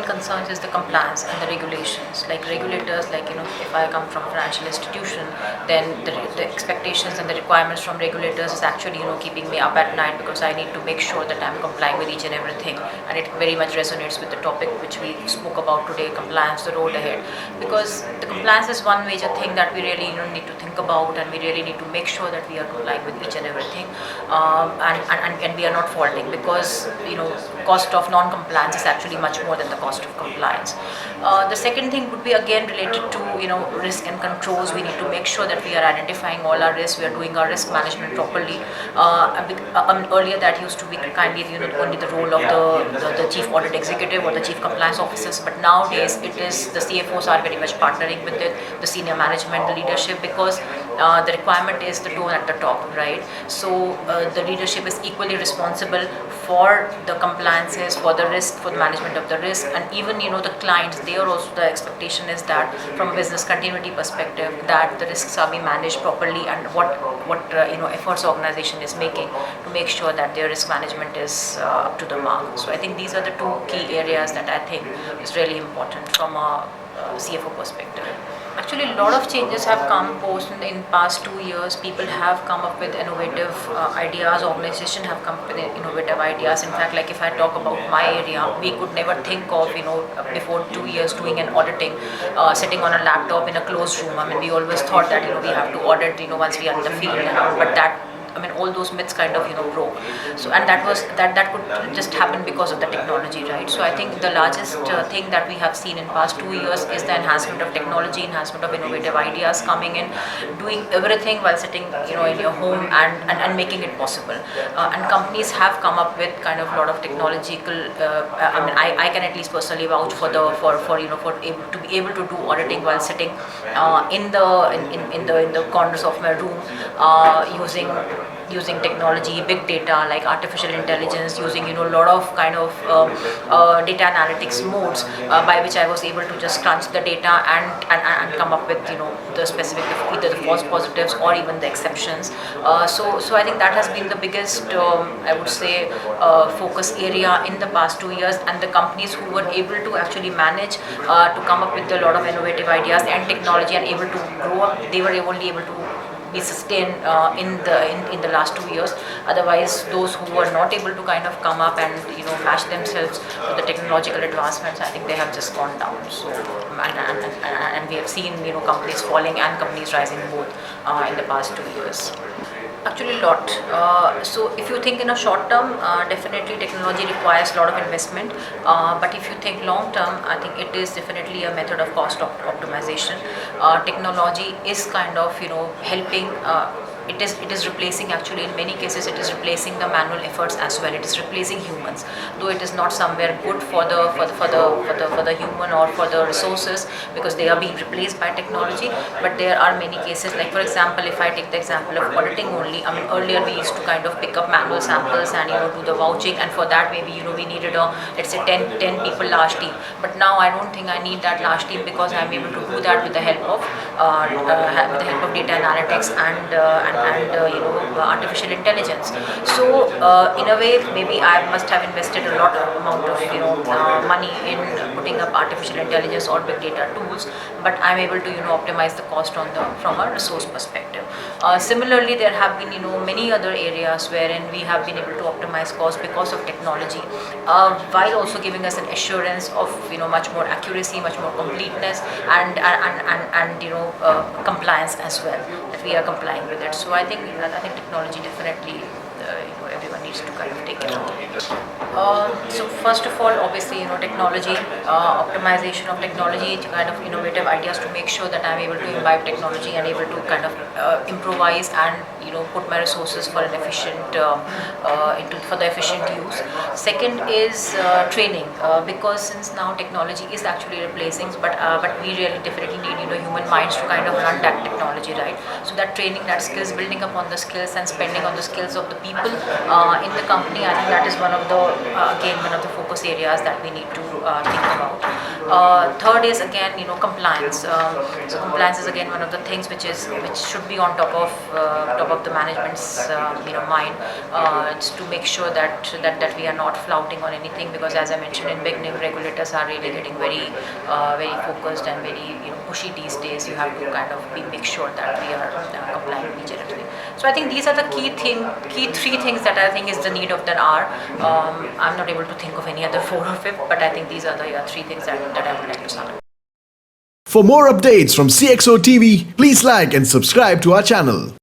main concerns is the compliance and the regulations. Like regulators, like if I come from a financial institution, then the expectations and the requirements from regulators is actually keeping me up at night, because I need to make sure that I'm complying with each and everything, and it very much resonates with the topic which we spoke about today, compliance, the road ahead. Because the compliance is one major thing that we really need to think about, and we really need to make sure that we are complying with each and everything, and we are not faulting, because cost of non-compliance is actually much more than the cost of compliance. The second thing would be again related to risk and controls. We need to make sure that we are identifying all our risks, we are doing our risk management properly. Earlier that used to be kindly only the role of the chief audit executive or the chief compliance officers, but nowadays it is the CFOs are very much partnering with it, the senior management, the leadership, because the requirement is the tone at the top, right? So the leadership is equally responsible for the compliances, for the risk, for the management of the risk, and even the clients, they are also, the expectation is that from a business continuity perspective, that the risks are being managed properly, and what efforts organization is making to make sure that their risk management is up to the mark. So I think these are the two key areas that I think is really important from a CFO perspective. Actually, a lot of changes have come post in past 2 years. People have come up with innovative ideas. Organizations have come up with innovative ideas. In fact, like if I talk about my area, we could never think of before 2 years doing an auditing, sitting on a laptop in a closed room. I mean, we always thought that we have to audit once we are in the field, but that, all those myths kind of broke. So, and that could just happen because of the technology, right? So I think the largest thing that we have seen in past 2 years is the enhancement of technology, enhancement of innovative ideas coming in, doing everything while sitting in your home, and making it possible. And companies have come up with kind of a lot of technological. I can at least personally vouch for to be able to do auditing while sitting in the corners of my room, using technology, big data like artificial intelligence, using a lot of kind of data analytics modes by which I was able to just crunch the data and come up with the specific, either the false positives or even the exceptions. So I think that has been the biggest I would say focus area in the past 2 years, and the companies who were able to actually manage to come up with a lot of innovative ideas and technology and able to grow up, they were only able to be sustained in the last 2 years. Otherwise, those who were not able to kind of come up and match themselves to the technological advancements, I think they have just gone down. So and we have seen companies falling and companies rising both in the past 2 years. Actually, a lot. So if you think in a short term, definitely technology requires a lot of investment. But if you think long term, I think it is definitely a method of cost optimization. Technology is kind of helping. It is replacing, actually in many cases it is replacing the manual efforts as well. It is replacing humans, though it is not somewhere good for the human or for the resources, because they are being replaced by technology. But there are many cases, like for example, if I take the example of auditing only, earlier we used to kind of pick up manual samples and do the vouching, and for that maybe we needed a, let's say 10 people large team. But now I don't think I need that large team, because I'm able to do that with the help of data analytics and artificial intelligence. So in a way, maybe I must have invested a lot amount of money in putting up artificial intelligence or big data tools, but I'm able to optimize the cost from a resource perspective. Similarly, there have been many other areas wherein we have been able to optimize cost because of technology, while also giving us an assurance of much more accuracy, much more completeness, and compliance as well, that we are complying with it. So I think technology definitely everyone needs to kind of take care of. So first of all, obviously technology, optimization of technology, kind of innovative ideas to make sure that I'm able to imbibe technology and able to kind of improvise and put my resources for an efficient for the efficient use. Second is training, because since now technology is actually replacing, but we really definitely need human minds to kind of run that technology, right? So that training, that skills, building upon the skills and spending on the skills of the people in the company, I think that is one of the again one of the focus areas that we need to think about. Third is again, compliance. So compliance is again one of the things which should be on top of the management's mind. It's to make sure that we are not flouting on anything, because as I mentioned in beginning, regulators are really getting very focused and very pushy these days. You have to kind of make sure that we are complying with each and everything. So I think these are the key three things that I think is the need of the hour. I'm not able to think of any other four or fifth, but I think these are the three things that I would like to start. For more updates from CXO TV, please like and subscribe to our channel.